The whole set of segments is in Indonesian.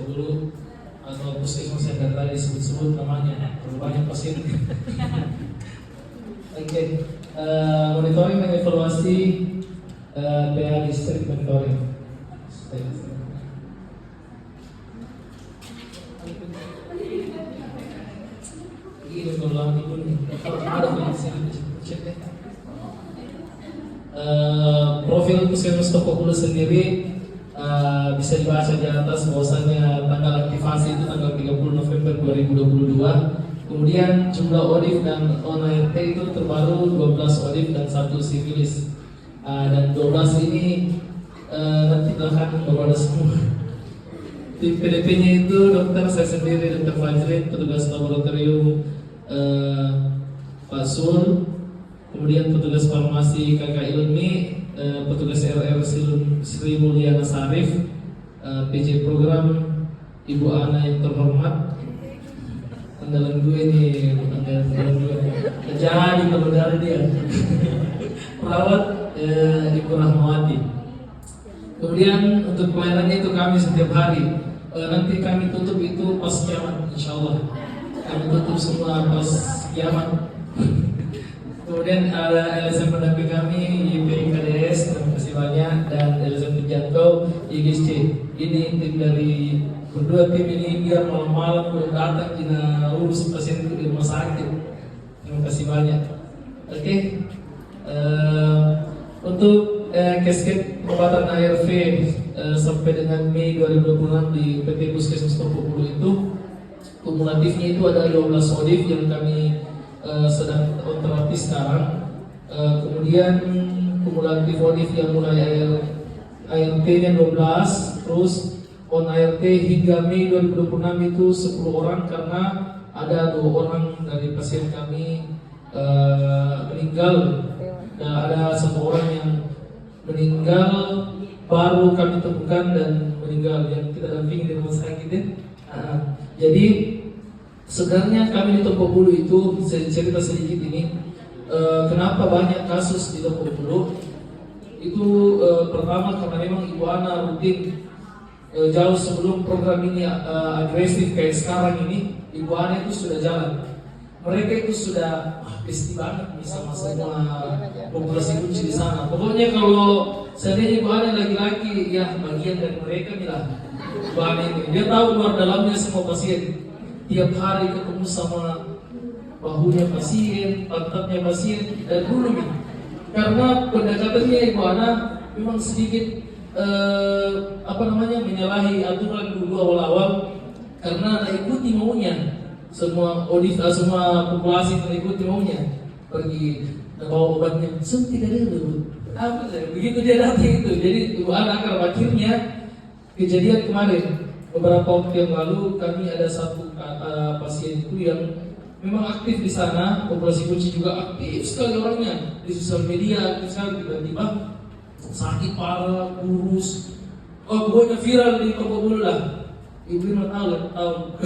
dulu atau puskesmas yang tadi disebut-sebut namanya, terlalu banyak pasien. Oke, monitoring dan evaluasi PA distrik monitoring. Ini kalau lagi pun ada yang cek deh. Profil puskesmas Toko Bulu sendiri bisa dibaca di atas bahwasanya tanggal aktivasi itu tanggal 30 November 2022. Kemudian jumlah ODIF dan ONART itu terbaru 12 ODIF dan 1 sivilis. Dan 12 ini nanti akan kepada semua. Tim PDP-nya itu dokter saya sendiri, Dr. Fajrin, petugas laboratorium Pak Sul, kemudian petugas farmasi Kakak Ilmi, petugas RR Sri Mulyana Sarif, PJ program Ibu Ana yang terhormat. Andalan gue nih, andalan gue. Jadi kalau dari dia, perawat Ibu Rahmawati. Kemudian untuk pelayanannya itu kami setiap hari. Nanti kami tutup itu pas kiamat, insya Allah. Kami tutup semua pas kiamat. Kemudian ada LSM pendamping kami, YPI KDS, terima kasih banyak, dan LSM penjangkau IGSC. Ini tim dari berdua tim ini biar malam-malam udah datang kita urus pasien itu di rumah sakit. Terima kasih banyak. Oke. Untuk casket pengobatan ARV sampai dengan Mei 2026 di PT Puskesmas Toko Bulu itu kumulatifnya itu ada 12 ODIF yang kami sedang on terapi sekarang. Kemudian kumulatif ODIF yang mulai ART-nya 12, terus on ART hingga Mei 2026 itu 10 orang karena ada 2 orang dari pasien kami meninggal. Dan ada 1 orang yang meninggal baru kami temukan dan meninggal yang kita dampingi di rumah sakit ya. Jadi sebenarnya kami di Toko Bulu itu cerita sedikit ini. Kenapa banyak kasus di Toko Bulu? Itu pertama karena memang Ibu Ana rutin jauh sebelum program ini agresif kayak sekarang ini, Ibu Ana itu sudah jalan. Mereka itu sudah pasti banget sama semua populasi kunci di sana. Pokoknya kalau seandainya Ibu Ana laki-laki, ya bagian dari mereka bilang Ibu Ana ini dia tahu luar dalamnya semua pasien. Tiap hari ketemu sama bahunya pasien, pantatnya pasien, dan dulu nih. Karena pendekatannya Ibu Ana memang sedikit menyalahi aturan dulu awal-awal karena ikuti maunya. Semua semua populasi mengikuti maunya, pergi bawa obatnya suntik ada dulu begitu dia datang itu. Jadi Ibu Ana akhirnya kejadian kemarin beberapa waktu yang lalu kami ada 1 pasien itu yang memang aktif di sana, populasi kunci juga aktif sekali orangnya di sosial media, aktif sekali, tiba-tiba sakit parah, kurus, pokoknya viral di Toko Bulu lah. Ibu mau tahu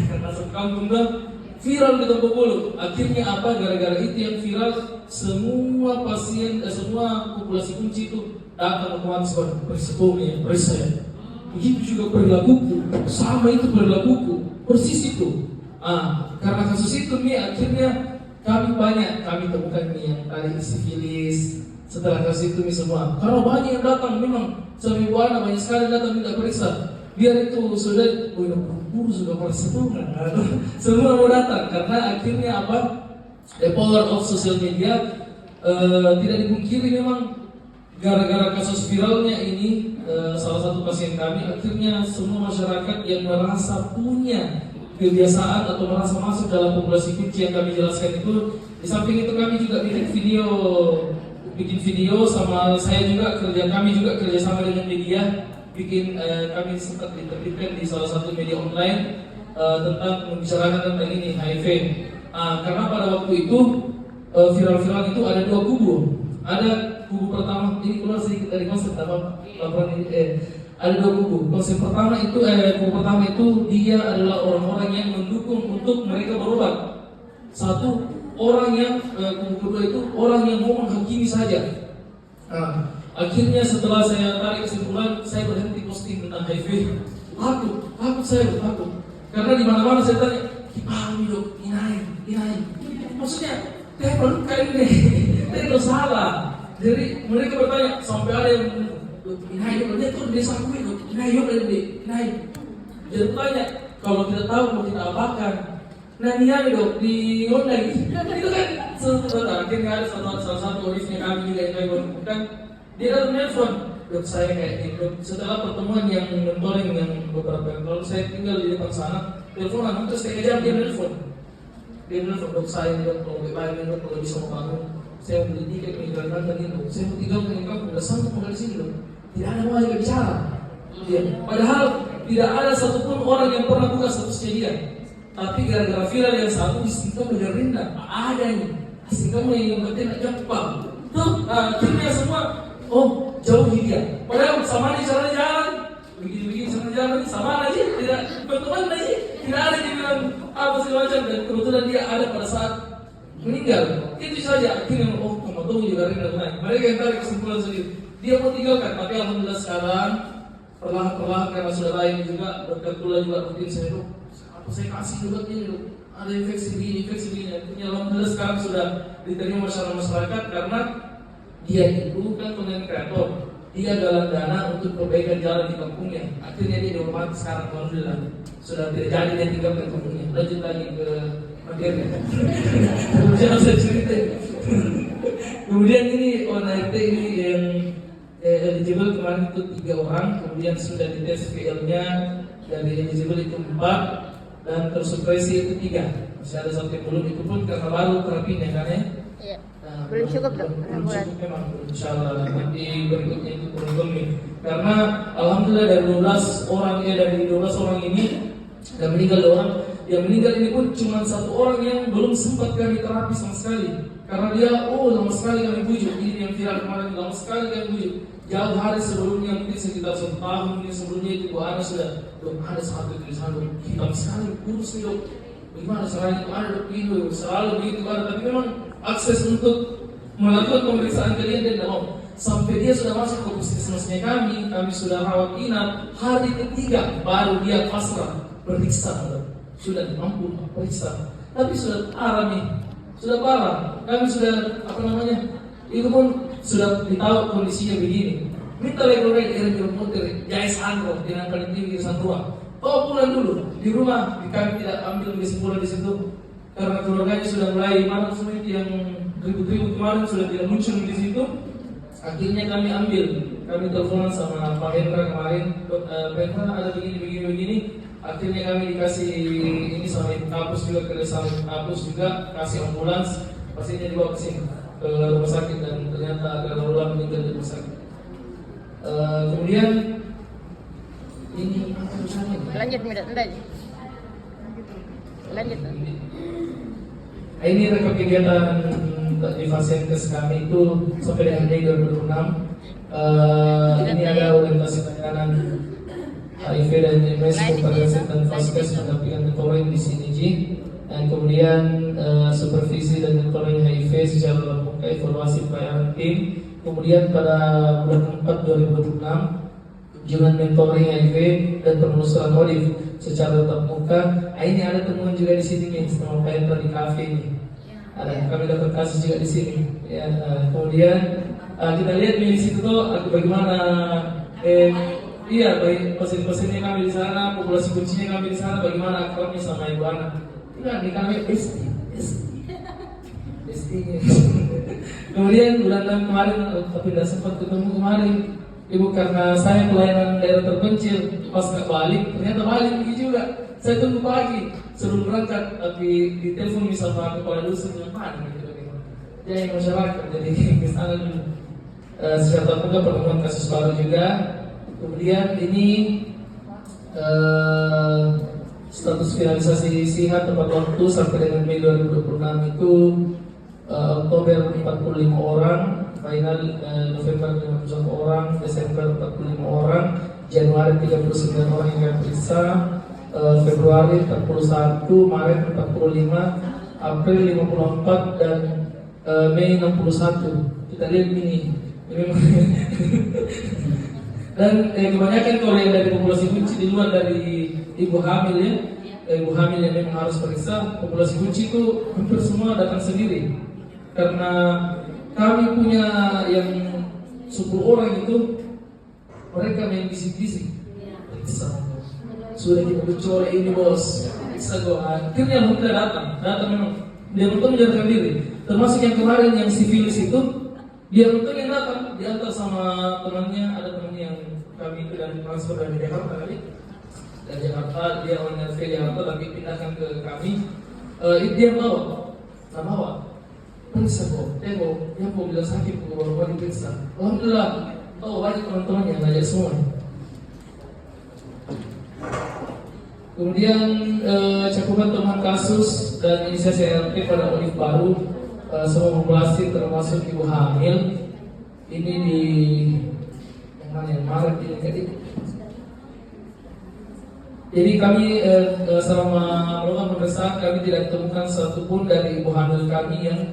karena sekampung bilang viral di Toko Bulu. Akhirnya apa? Gara-gara itu yang viral, semua pasien, semua populasi kunci itu datang otomatis persepuhnya, periksa. Begitu juga perilakuku, sama itu perilakuku, persis itu. Karena kasus itu nih akhirnya kami temukan nih yang tadi sifilis. Setelah kasus itu nih semua, karena banyak yang datang memang sama Ibu Ana banyak sekali datang minta periksa. Biar itu sudah sudah persetujuan, semua mau datang karena akhirnya apa? The power of social media tidak dipungkiri memang gara-gara kasus viralnya ini salah satu pasien kami, akhirnya semua masyarakat yang merasa punya kebiasaan atau merasa masuk dalam populasi kunci yang kami jelaskan itu. Di samping itu kami juga bikin video sama saya juga kami juga kerjasama dengan media. Kami sempat diterbitkan di salah satu media online tentang membicarakan tentang ini HIV. Karena pada waktu itu viral-viral itu ada 2 kubu. Ada kubu pertama, ini keluar sedikit dari konsep laporan ini. Ada 2 kubu. Konsep pertama itu kubu pertama itu dia adalah orang-orang yang mendukung untuk mereka berobat. Satu orang yang kubu kedua itu orang yang mau menghakimi saja. Akhirnya setelah saya tarik kesimpulan, saya berhenti posting tentang HIV. Takut saya, takut. Karena di mana-mana saya tanya, gimana dok, inai. Maksudnya, perlu kayak ini, itu salah. Jadi mereka bertanya, sampai ada yang inai dok, dia tuh desa gue dok, inai dok, inai. Jadi tanya, kalau tidak tahu mau kita apakan? Nah ini dok, di online itu kan akhirnya ada salah satu orangnya kami juga yang kan dia dalam nelfon, dok saya kayak gitu. Dok, setelah pertemuan yang mentoring yang beberapa yang lalu saya tinggal di depan sana, teleponan terus setengah jam dia nelfon, dok saya dok kalau bagaimana dok kalau bisa mau bangun, saya mau beli tiket meninggalkan tadi dok, saya mau tinggal di kampung, nggak sanggup tinggal di sini dok, tidak ada mau juga bicara. Ya, padahal tidak ada satupun orang yang pernah buka statusnya dia. Tapi gara-gara viral yang satu istiqomah bergerinda, ada ini istiqomah yang penting jempol. Tuh, akhirnya semua, oh jauhi dia. Padahal sama nih cara jalan, begini cara jalan sama aja, tidak berteman aja, tidak ada yang bilang apa segala macam. Dan kebetulan dia ada pada saat meninggal. Itu saja. Akhirnya oh kamu tahu juga rinda naik. Mereka yang tarik kesimpulan sendiri. Dia mau tinggalkan, tapi alhamdulillah sekarang perlahan-perlahan karena sudah lain juga berkat pula juga rutin saya dok. Saya kasih juga ini dok, ada infeksi begini. Artinya alhamdulillah sekarang sudah diterima masyarakat karena dia itu kan konten kreator, dia galang dana untuk perbaikan jalan di kampungnya. Akhirnya dia dihormati sekarang alhamdulillah sudah tidak jadi dia tinggalkan kampungnya. Lanjut lagi ke materinya. Kemudian saya cerita. Kemudian ini ONRT ini yang eligible kemarin itu 3 orang, kemudian sudah dites VL-nya dari eligible itu 4 dan tersupresi itu 3. Masih ada satu yang belum, itu pun karena baru terapinya kan ya? Iya. Belum cukup dok. Belum cukup memang, insyaallah nanti berikutnya itu kurang. Karena alhamdulillah dari 12 orang ini dan meninggal 2 orang. Yang meninggal ini pun cuma 1 orang yang belum sempat kami terapi sama sekali. Karena dia, lama sekali kami bujuk. Ini yang viral kemarin, lama sekali kami bujuk. Jauh hari sebelumnya, mungkin sekitar 1 tahun mungkin sebelumnya itu Bu Ana sudah, dok ada satu tulisan dok, hitam sekali, kurus nih dok. Bagaimana caranya itu ada dok ini, selalu begitu ada. Tapi memang akses untuk melakukan pemeriksaan kalian dia tidak mau. Sampai dia sudah masuk ke puskesmasnya kami sudah rawat inap. Hari ketiga baru dia pasrah periksa dok. Sudah mampu periksa, tapi sudah parah nih, sudah parah. Kami sudah itu pun sudah ditahu kondisinya begini. Minta legorai dari motor, jaya sandro dengan paling tinggi sandroa. Pulang dulu di rumah, kami tidak ambil kesimpulan di situ karena keluarganya sudah mulai marah semua itu yang ribut-ribut kemarin sudah tidak muncul di situ. Akhirnya kami teleponan sama Pak Hendra kemarin, Pak Hendra ada begini. Akhirnya kami dikasih ini sama ibu kampus juga, kerjasama kampus juga kasih ambulans, pastinya dibawa ke sini ke rumah sakit dan ternyata ada orang meninggal di rumah sakit. Kemudian ini lanjut. Ini rekap kegiatan di Vasenkes kami itu sampai dengan Mei 2006. Ini ada orientasi layanan HIV dan MS, kompetensi dan Vasenkes mendampingan mentoring di CDG, dan kemudian supervisi dan mentoring HIV secara tatap muka, evaluasi pelayanan tim. Kemudian pada bulan 4 2026 kunjungan mentoring HIV dan penelusuran modif secara tatap muka. Ini ada temuan juga di sini nih, sama Pak di kafe ini. Ada kami dapat kasus juga di sini. Ya, kemudian kita lihat di situ tuh bagaimana baik pasien-pasiennya kami di sana, populasi kuncinya kami di sana, bagaimana akrabnya sama Ibu Ana. Ini kami besti. Kemudian bulan 6 kemarin, tapi tidak sempat ketemu kemarin. Ibu karena saya pelayanan daerah terpencil, pas nggak balik, ternyata balik juga. Saya tunggu pagi sebelum berangkat, tapi di telepon misalnya kepala dusun yang mana gitu. Jadi masyarakat, jadi ke sana dulu. Secara terbuka pertemuan kasus baru juga. Kemudian ini status finalisasi SIHA tepat waktu sampai dengan Mei 2026 itu Oktober 45 orang, final November 51 orang, Desember 45 orang, Januari 39 orang yang kami periksa, Februari 41, Maret 45, April 54 dan Mei 61. Kita lihat ini dan kebanyakan kalau yang dari populasi kunci di luar dari ibu hamil ya, ibu hamil yang memang harus periksa. Populasi kunci itu hampir semua datang sendiri karena kami punya yang 10 orang itu mereka main bisik-bisik. Periksa, sudah kita bicara ini bos, periksa gua. Akhirnya alhamdulillah datang memang. Dia untung menjalankan diri. Termasuk yang kemarin yang sifilis itu, dia untung yang datang diantar sama temannya, ada temannya yang kami itu dari transfer dari Jakarta kali. Dari Jakarta, dia orangnya ke Jakarta tapi pindahkan ke kami. Dia bawa, periksa kok, tengok, dia mau bilang sakit, kok baru diperiksa. Alhamdulillah, banyak teman-teman yang ngajak semua. Kemudian cakupan temuan kasus dan inisiasi RT pada Olive Baru semua populasi termasuk ibu hamil. Ini di yang mana yang Maret ini. Jadi kami selama melakukan pemeriksaan kami tidak temukan satupun dari ibu hamil kami yang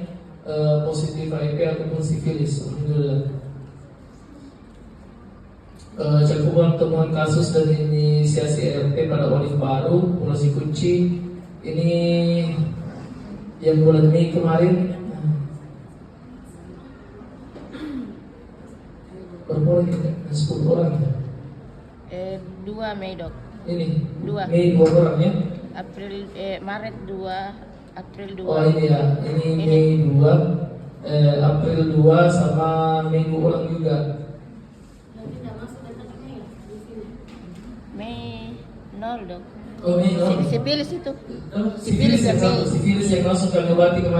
positif HIV ataupun sifilis. Alhamdulillah. Cakupan temuan kasus dan inisiasi RT pada Olive Baru, populasi kunci ini yang bulan Mei kemarin. Berapa orang ini? 10 orang. 2 Mei dok. Ini 2 Mei 2 orang ya. Maret 2, April 2. Oh ini ya, ini Mei 2, April 2 sama Mei 2 orang juga. Mei 0 dok. Oh Mei 0. Sifilis itu. Sifilis yang satu, sifilis yang langsung kami obati kemarin.